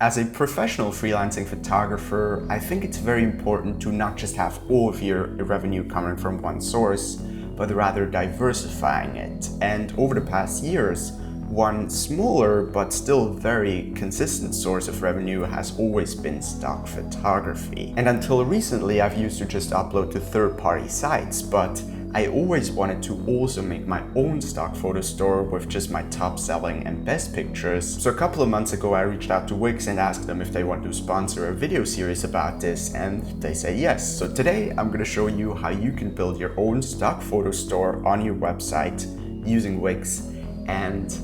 As a professional freelancing photographer, I think it's very important to not just have all of your revenue coming from one source, but rather diversifying it. And over the past years, one smaller but still very consistent source of revenue has always been stock photography. And until recently, I've used to just upload to third-party sites, but I always wanted to also make my own stock photo store with just my top selling and best pictures. So a couple of months ago, I reached out to Wix and asked them if they want to sponsor a video series about this, and they said yes. So today I'm going to show you how you can build your own stock photo store on your website using Wix, and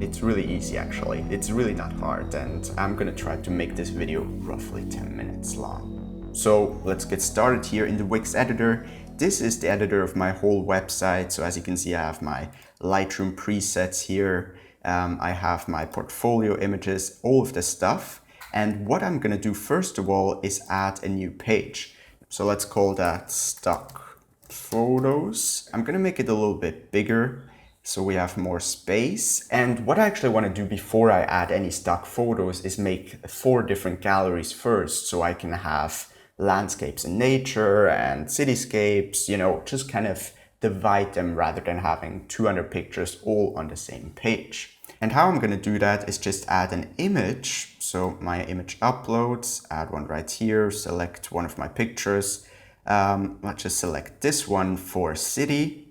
it's really easy actually. It's really not hard, and I'm going to try to make this video roughly 10 minutes long. So let's get started here in the Wix editor. This is the editor of my whole website. So as you can see, I have my Lightroom presets here. I have my portfolio images, all of this stuff. And what I'm going to do first of all is add a new page. So let's call that stock photos. I'm going to make it a little bit bigger so we have more space. And what I actually want to do before I add any stock photos is make 4 different galleries first, so I can have landscapes and nature and cityscapes, just kind of divide them rather than having 200 pictures all on the same page. And how I'm going to do that is just add an image. So my image uploads, add one right here, select one of my pictures. Let's just select this one for city.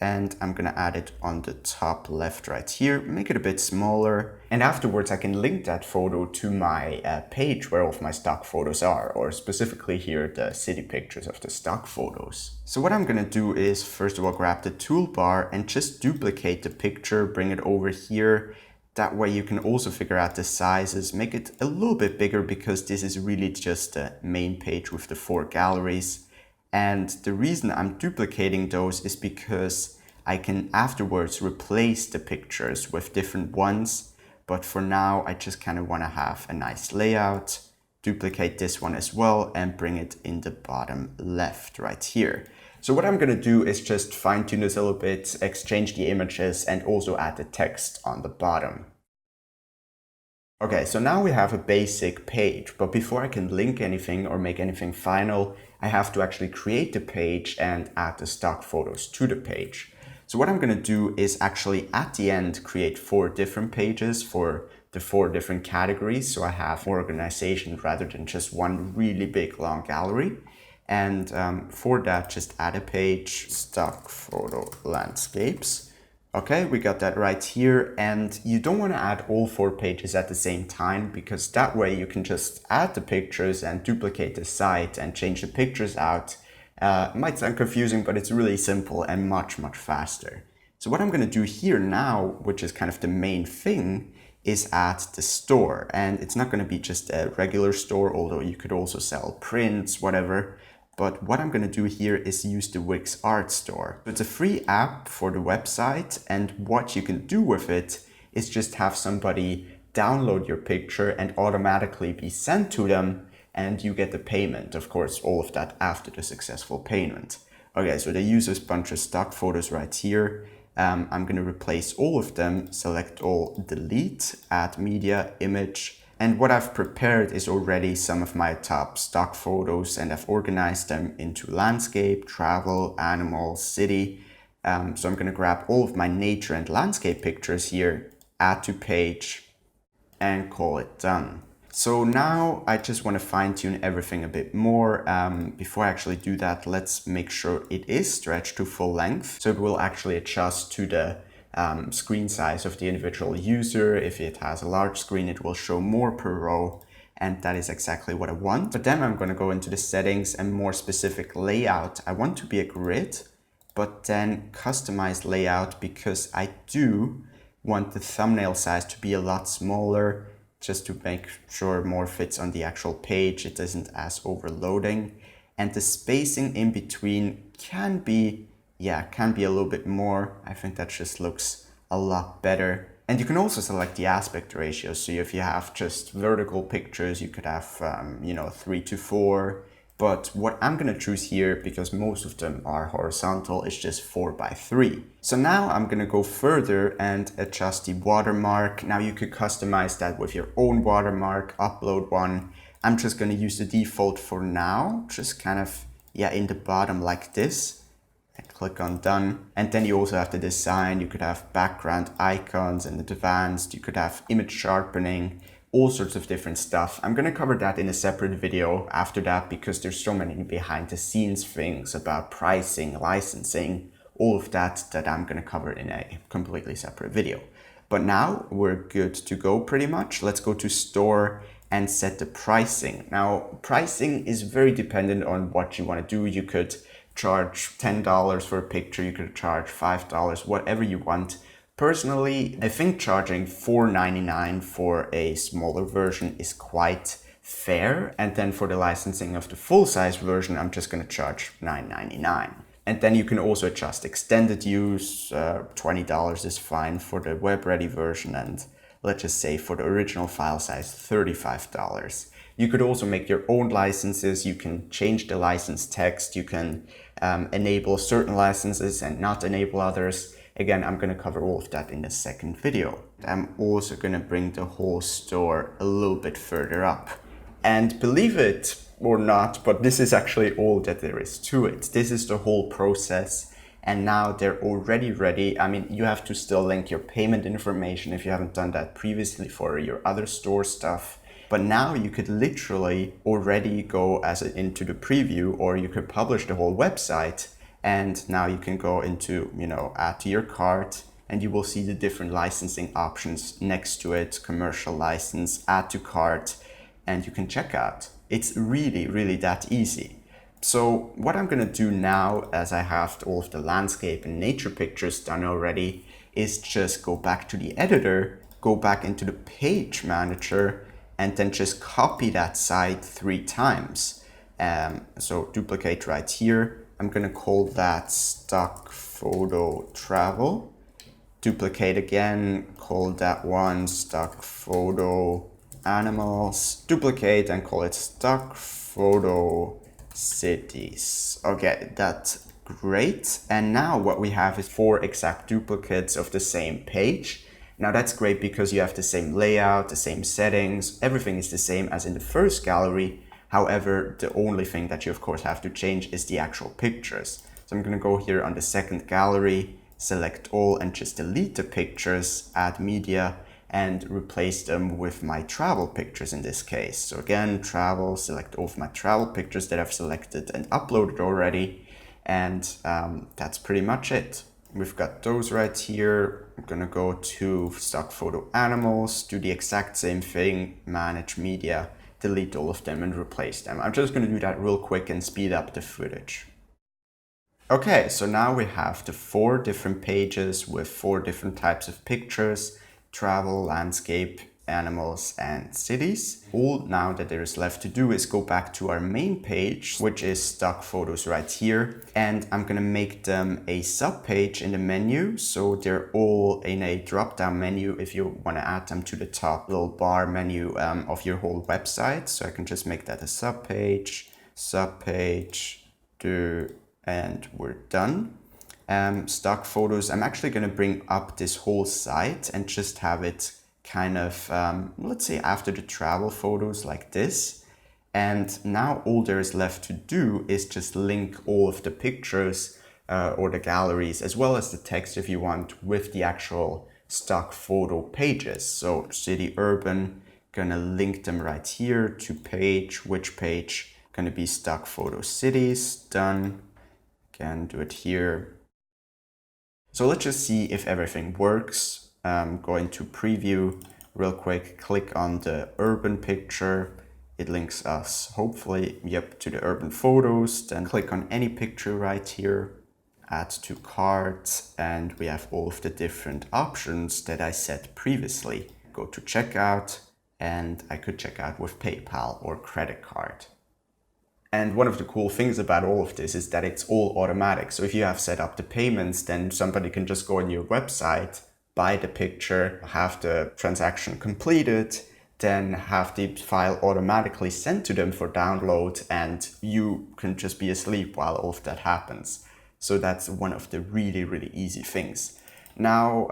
And I'm going to add it on the top left right here, make it a bit smaller. And afterwards I can link that photo to my page where all of my stock photos are, or specifically here the city pictures of the stock photos. So what I'm going to do is first of all grab the toolbar and just duplicate the picture, bring it over here. That way you can also figure out the sizes, make it a little bit bigger because this is really just the main page with the 4 galleries. And the reason I'm duplicating those is because I can afterwards replace the pictures with different ones. But for now, I just kind of want to have a nice layout, duplicate this one as well, and bring it in the bottom left right here. So what I'm going to do is just fine tune this a little bit, exchange the images, and also add the text on the bottom. Okay, so now we have a basic page, but before I can link anything or make anything final, I have to actually create the page and add the stock photos to the page. So what I'm going to do is actually at the end create 4 different pages for the 4 different categories. So I have organization rather than just one really big long gallery. And for that, just add a page, stock photo landscapes. Okay, we got that right here, and you don't want to add all 4 pages at the same time, because that way you can just add the pictures and duplicate the site and change the pictures out. It might sound confusing, but it's really simple and much faster. So what I'm going to do here now, which is kind of the main thing, is add the store. And it's not going to be just a regular store, although you could also sell prints, whatever. But what I'm going to do here is use the Wix Art Store. It's a free app for the website, and what you can do with it is just have somebody download your picture and automatically be sent to them, and you get the payment. Of course, all of that after the successful payment. Okay, so they use a bunch of stock photos right here. I'm going to replace all of them, select all, delete, add media, image. And what I've prepared is already some of my top stock photos, and I've organized them into landscape, travel, animal, city. So I'm going to grab all of my nature and landscape pictures here, add to page, and call it done. So now I just want to fine tune everything a bit more. Before I actually do that, let's make sure it is stretched to full length. So it will actually adjust to the screen size of the individual user. If it has a large screen, it will show more per row, and that is exactly what I want. But then I'm going to go into the settings and more specific layout. I want to be a grid, but then customize layout, because I do want the thumbnail size to be a lot smaller, just to make sure more fits on the actual page. It isn't as overloading, and the spacing in between can be a little bit more. I think that just looks a lot better. And you can also select the aspect ratio. So if you have just vertical pictures, you could have 3:4. but what I'm gonna choose here, because most of them are horizontal, is just 4:3. So now I'm gonna go further and adjust the watermark. Now you could customize that with your own watermark, upload one. I'm just gonna use the default for now, just kind of, in the bottom like this. And click on done. And then you also have the design. You could have background icons and advanced. You could have image sharpening, all sorts of different stuff. I'm gonna cover that in a separate video after that, because there's so many behind the scenes things about pricing, licensing, all of that I'm gonna cover in a completely separate video. But now we're good to go pretty much. Let's go to store and set the pricing. Now, pricing is very dependent on what you wanna do. You could charge $10 for a picture, you could charge $5, whatever you want. Personally, I think charging $4.99 for a smaller version is quite fair. And then for the licensing of the full-size version, I'm just gonna charge $9.99. And then you can also adjust extended use. $20 is fine for the web-ready version, and let's just say for the original file size, $35. You could also make your own licenses. You can change the license text. You can enable certain licenses and not enable others. Again, I'm gonna cover all of that in the second video. I'm also gonna bring the whole store a little bit further up. And believe it or not, but this is actually all that there is to it. This is the whole process. And now they're already ready. I mean, you have to still link your payment information if you haven't done that previously for your other store stuff. But now you could literally already go into the preview, or you could publish the whole website. And now you can go into, add to your cart, and you will see the different licensing options next to it: commercial license, add to cart, and you can check out. It's really, really that easy. So what I'm gonna do now, as I have all of the landscape and nature pictures done already, is just go back to the editor, go back into the page manager, and then just copy that site 3 times. So duplicate right here. I'm gonna call that stock photo travel. Duplicate again, call that one stock photo animals. Duplicate and call it stock photo cities. Okay, that's great. And now what we have is 4 exact duplicates of the same page. Now that's great because you have the same layout, the same settings, everything is the same as in the first gallery. However, the only thing that you of course have to change is the actual pictures. So I'm gonna go here on the second gallery, select all and just delete the pictures, add media, and replace them with my travel pictures in this case. So again, travel, select all of my travel pictures that I've selected and uploaded already. And that's pretty much it. We've got those right here. I'm gonna go to stock photo animals, do the exact same thing, manage media, delete all of them and replace them. I'm just gonna do that real quick and speed up the footage. Okay, so now we have the 4 different pages with 4 different types of pictures: travel, landscape, animals, and cities. All now that there is left to do is go back to our main page, which is stock photos right here. And I'm gonna make them a sub page in the menu. So they're all in a drop down menu if you wanna add them to the top little bar menu of your whole website. So I can just make that a sub page, and we're done. Stock photos, I'm actually gonna bring up this whole site and just have it kind of, let's say after the travel photos like this. And now all there is left to do is just link all of the pictures or the galleries, as well as the text if you want, with the actual stock photo pages. So city, urban, gonna link them right here to page, which page, gonna be stock photo cities, done. Can do it here. So let's just see if everything works. Go into preview real quick, click on the urban picture. It links us hopefully, to the urban photos. Then click on any picture right here, add to cart, and we have all of the different options that I set previously. Go to checkout, and I could check out with PayPal or credit card. And one of the cool things about all of this is that it's all automatic. So if you have set up the payments, then somebody can just go on your website, buy the picture, have the transaction completed, then have the file automatically sent to them for download, and you can just be asleep while all of that happens. So that's one of the really easy things. Now,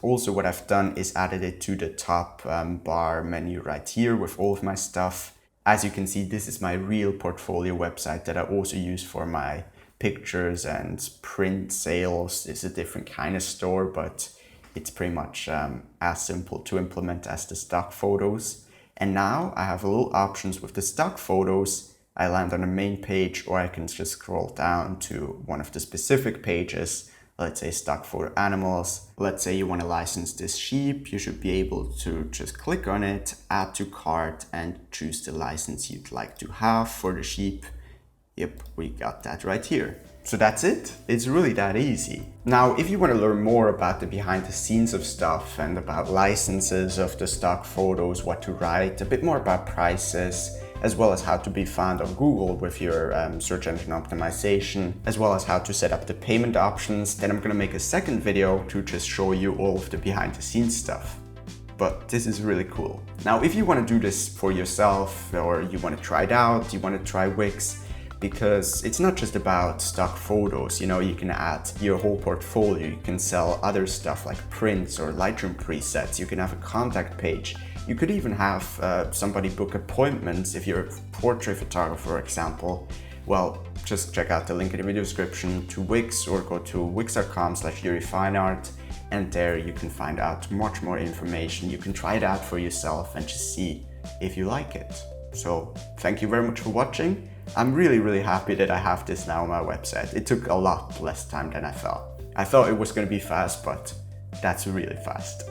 also what I've done is added it to the top bar menu right here with all of my stuff. As you can see, this is my real portfolio website that I also use for my pictures and print sales. It's a different kind of store, but it's pretty much as simple to implement as the stock photos. And now I have a little options with the stock photos. I land on the main page, or I can just scroll down to one of the specific pages. Let's say stock photo animals. Let's say you want to license this sheep. You should be able to just click on it, add to cart, and choose the license you'd like to have for the sheep. Yep, we got that right here. So that's it. It's really that easy. Now, if you want to learn more about the behind the scenes of stuff and about licenses of the stock photos, what to write, a bit more about prices, as well as how to be found on Google with your search engine optimization, as well as how to set up the payment options, then I'm gonna make a second video to just show you all of the behind the scenes stuff. But this is really cool. Now, if you want to do this for yourself, or you want to try it out, you want to try Wix, because it's not just about stock photos, you know, you can add your whole portfolio, you can sell other stuff like prints or Lightroom presets, you can have a contact page. You could even have somebody book appointments if you're a portrait photographer, for example. Well, just check out the link in the video description to Wix, or go to wix.com/yurifineart, and there you can find out much more information. You can try it out for yourself and just see if you like it. So thank you very much for watching. I'm really happy that I have this now on my website. It took a lot less time than I thought. I thought it was going to be fast, but that's really fast.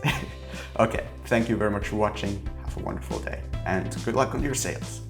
Okay, thank you very much for watching. Have a wonderful day and good luck on your sales.